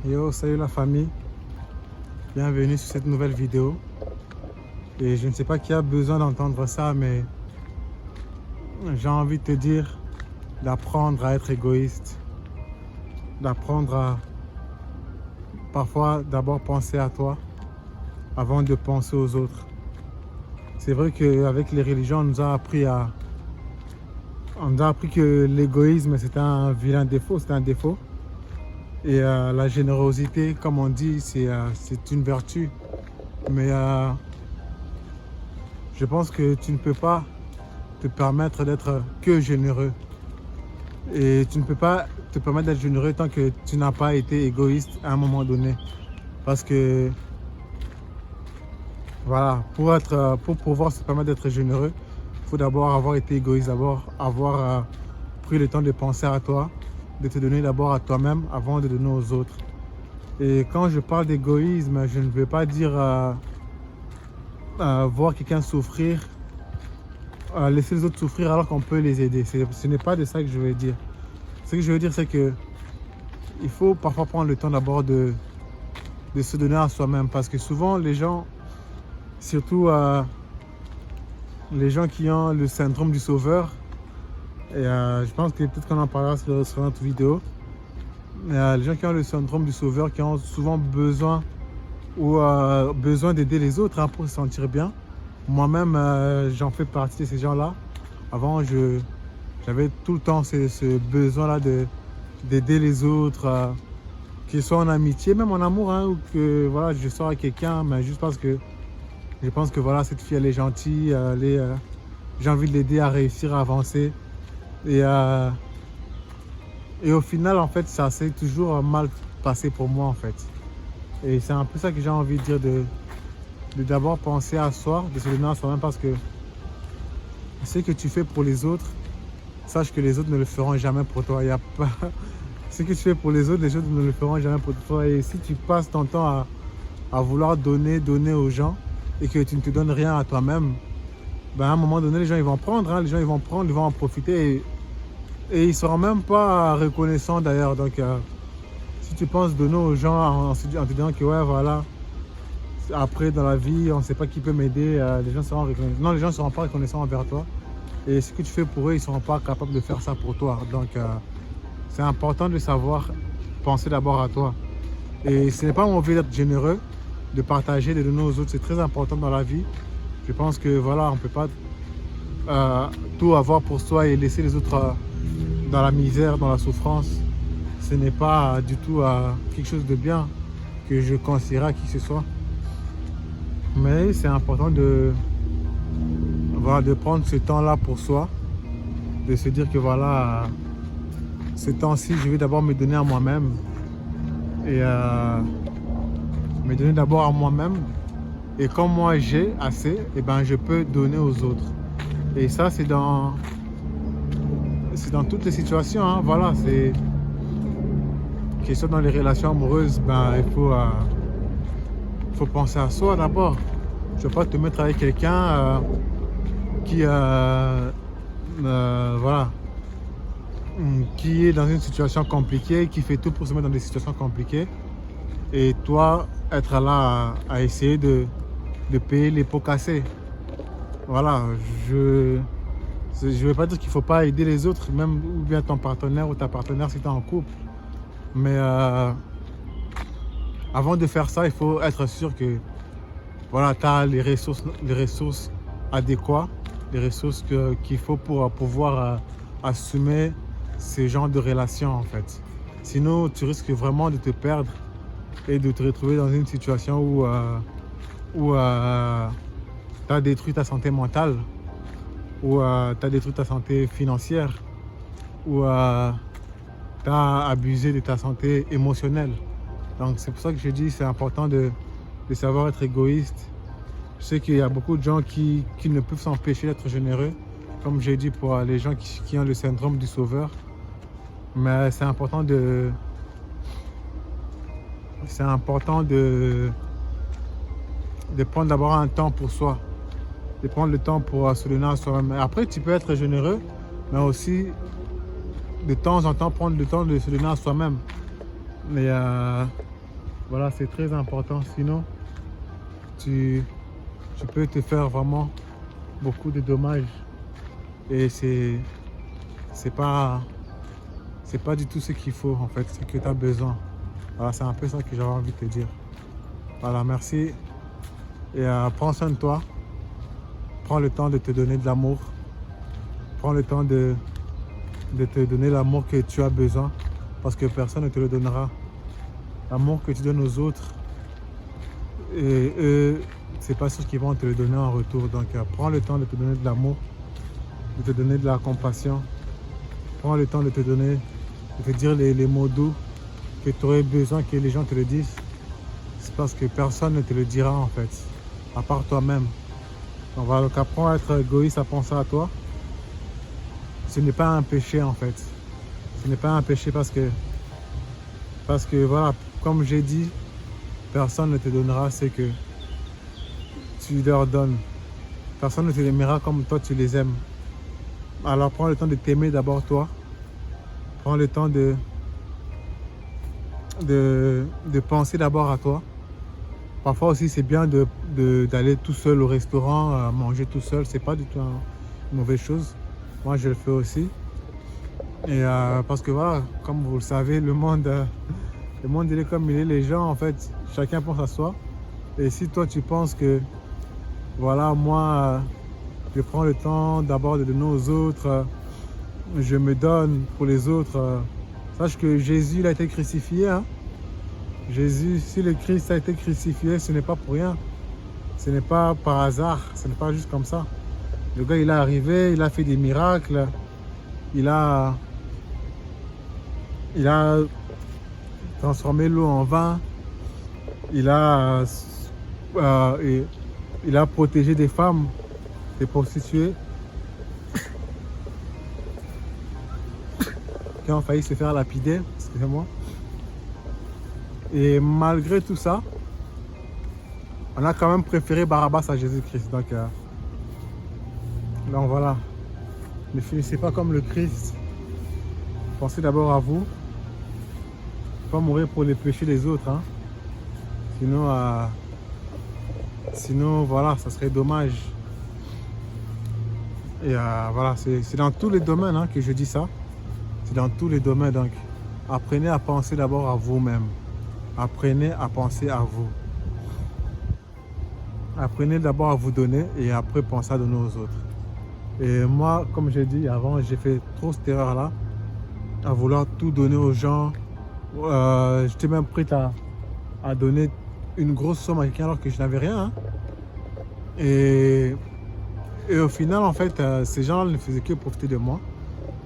Yo, salut la famille, bienvenue sur cette nouvelle vidéo. Et je ne sais pas qui a besoin d'entendre ça, mais j'ai envie de te dire d'apprendre à être égoïste, d'apprendre à parfois d'abord penser à toi avant de penser aux autres. C'est vrai qu'avec les religions, on nous a appris que l'égoïsme c'était un vilain défaut, c'est un défaut. Et la générosité, comme on dit, c'est une vertu. Mais je pense que tu ne peux pas te permettre d'être que généreux. Et tu ne peux pas te permettre d'être généreux tant que tu n'as pas été égoïste à un moment donné. Parce que, voilà, pour pouvoir se permettre d'être généreux, il faut d'abord avoir été égoïste, d'abord avoir pris le temps de penser à toi, de te donner d'abord à toi-même avant de donner aux autres. Et quand je parle d'égoïsme, je ne veux pas dire voir quelqu'un souffrir, laisser les autres souffrir alors qu'on peut les aider. Ce n'est pas de ça que je veux dire. Ce que je veux dire, c'est que il faut parfois prendre le temps d'abord de se donner à soi-même. Parce que souvent, les gens, surtout les gens qui ont le syndrome du sauveur, et je pense que peut-être qu'on en parlera sur notre vidéo, les gens qui ont le syndrome du sauveur, qui ont souvent besoin d'aider les autres pour se sentir bien. Moi-même, j'en fais partie de ces gens-là. Avant, j'avais tout le temps ce besoin-là d'aider les autres, qu'ils soient en amitié, même en amour, ou que voilà, je sors avec quelqu'un, mais juste parce que je pense que voilà, cette fille, elle est gentille, j'ai envie de l'aider à réussir, à avancer. Et au final, en fait, ça s'est toujours mal passé pour moi, en fait. Et c'est un peu ça que j'ai envie de dire, de d'abord penser à soi, de se donner à soi-même, parce que ce que tu fais pour les autres, sache que les autres ne le feront jamais pour toi. Il y a pas... Ce que tu fais pour les autres ne le feront jamais pour toi. Et si tu passes ton temps à vouloir donner aux gens et que tu ne te donnes rien à toi-même, ben à un moment donné, les gens ils vont prendre, les gens ils vont en profiter et ils ne seront même pas reconnaissants d'ailleurs. Donc si tu penses donner aux gens en te disant que ouais voilà, après dans la vie on ne sait pas qui peut m'aider, les gens seront reconnaissants. Non, les gens ne seront pas reconnaissants envers toi. Et ce que tu fais pour eux, ils ne seront pas capables de faire ça pour toi. Donc c'est important de savoir penser d'abord à toi. Et ce n'est pas mauvais d'être généreux, de partager, de donner aux autres. C'est très important dans la vie. Je pense que voilà, on ne peut pas tout avoir pour soi et laisser les autres dans la misère, dans la souffrance. Ce n'est pas du tout quelque chose de bien que je conseillerais à qui que ce soit. Mais c'est important de prendre ce temps-là pour soi, de se dire que voilà, ce temps-ci, je vais d'abord me donner à moi-même et me donner d'abord à moi-même. Et quand moi j'ai assez, et ben je peux donner aux autres. Et ça, c'est dans toutes les situations. Voilà, c'est question dans les relations amoureuses, ben il faut penser à soi d'abord. Je ne veux pas te mettre avec quelqu'un qui voilà, qui est dans une situation compliquée, qui fait tout pour se mettre dans des situations compliquées, et toi être là à essayer de payer les pots cassés. Voilà, je ne vais pas dire qu'il ne faut pas aider les autres, même ou bien ton partenaire ou ta partenaire si tu es en couple. Mais avant de faire ça, il faut être sûr que voilà, tu as les ressources adéquates, les ressources qu'il faut pour pouvoir assumer ce genre de relation en fait. Sinon, tu risques vraiment de te perdre et de te retrouver dans une situation où tu as détruit ta santé mentale, où tu as détruit ta santé financière, où tu as abusé de ta santé émotionnelle. Donc c'est pour ça que je dis c'est important de savoir être égoïste. Je sais qu'il y a beaucoup de gens qui ne peuvent s'empêcher d'être généreux, comme j'ai dit pour les gens qui ont le syndrome du sauveur. Mais c'est important de prendre d'abord un temps pour soi, de prendre le temps pour se donner à soi-même. Après, tu peux être généreux, mais aussi de temps en temps prendre le temps de se donner à soi-même. Mais Voilà, c'est très important. Sinon, tu peux te faire vraiment beaucoup de dommages. Et c'est pas du tout ce qu'il faut en fait, ce que tu as besoin. Voilà, c'est un peu ça que j'avais envie de te dire. Voilà, merci. Et prends soin de toi. Prends le temps de te donner de l'amour. Prends le temps de te donner l'amour que tu as besoin. Parce que personne ne te le donnera. L'amour que tu donnes aux autres, et eux, c'est pas sûr qu'ils vont te le donner en retour. Donc prends le temps de te donner de l'amour, de te donner de la compassion. Prends le temps de te donner, de te dire les mots doux que tu aurais besoin que les gens te le disent. C'est parce que personne ne te le dira en fait, à part toi-même. On va donc apprendre à être égoïste, à penser à toi. Ce n'est pas un péché en fait. Ce n'est pas un péché parce que voilà, comme j'ai dit, personne ne te donnera ce que tu leur donnes. Personne ne te aimera comme toi tu les aimes. Alors prends le temps de t'aimer d'abord toi. Prends le temps de penser d'abord à toi. Parfois aussi c'est bien d'aller tout seul au restaurant, manger tout seul. C'est pas du tout une mauvaise chose. Moi je le fais aussi. Et parce que voilà, comme vous le savez, le monde il est comme il est. Les gens en fait, chacun pense à soi. Et si toi tu penses que voilà, moi je prends le temps d'abord de donner aux autres, je me donne pour les autres, sache que Jésus il a été crucifié. Hein. Jésus, si le Christ a été crucifié, ce n'est pas pour rien. Ce n'est pas par hasard, ce n'est pas juste comme ça. Le gars il est arrivé, il a fait des miracles, il a transformé l'eau en vin, il a protégé des femmes, des prostituées qui ont failli se faire lapider, excusez-moi. Et malgré tout ça, on a quand même préféré Barabbas à Jésus-Christ. Donc voilà, ne finissez pas comme le Christ. Pensez d'abord à vous. Pas mourir pour les péchés des autres. Hein. Sinon, voilà, ça serait dommage. Et voilà, c'est dans tous les domaines hein, que je dis ça. C'est dans tous les domaines. Donc, apprenez à penser d'abord à vous-même. Apprenez à penser à vous. Apprenez d'abord à vous donner et après pensez à donner aux autres. Et moi, comme j'ai dit avant, j'ai fait trop cette erreur-là, à vouloir tout donner aux gens. J'étais même prêt à donner une grosse somme à quelqu'un alors que je n'avais rien. Hein. Et au final, en fait, ces gens-là ne faisaient que profiter de moi,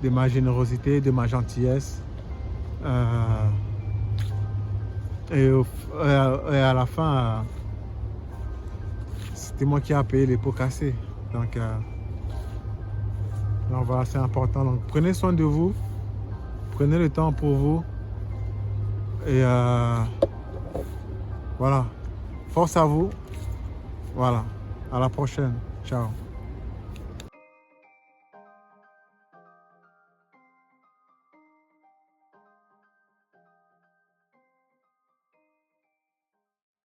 de ma générosité, de ma gentillesse. Et à la fin, c'était moi qui ai payé les pots cassés. Donc voilà, c'est important. Donc prenez soin de vous, prenez le temps pour vous. Et voilà, force à vous. Voilà, à la prochaine. Ciao.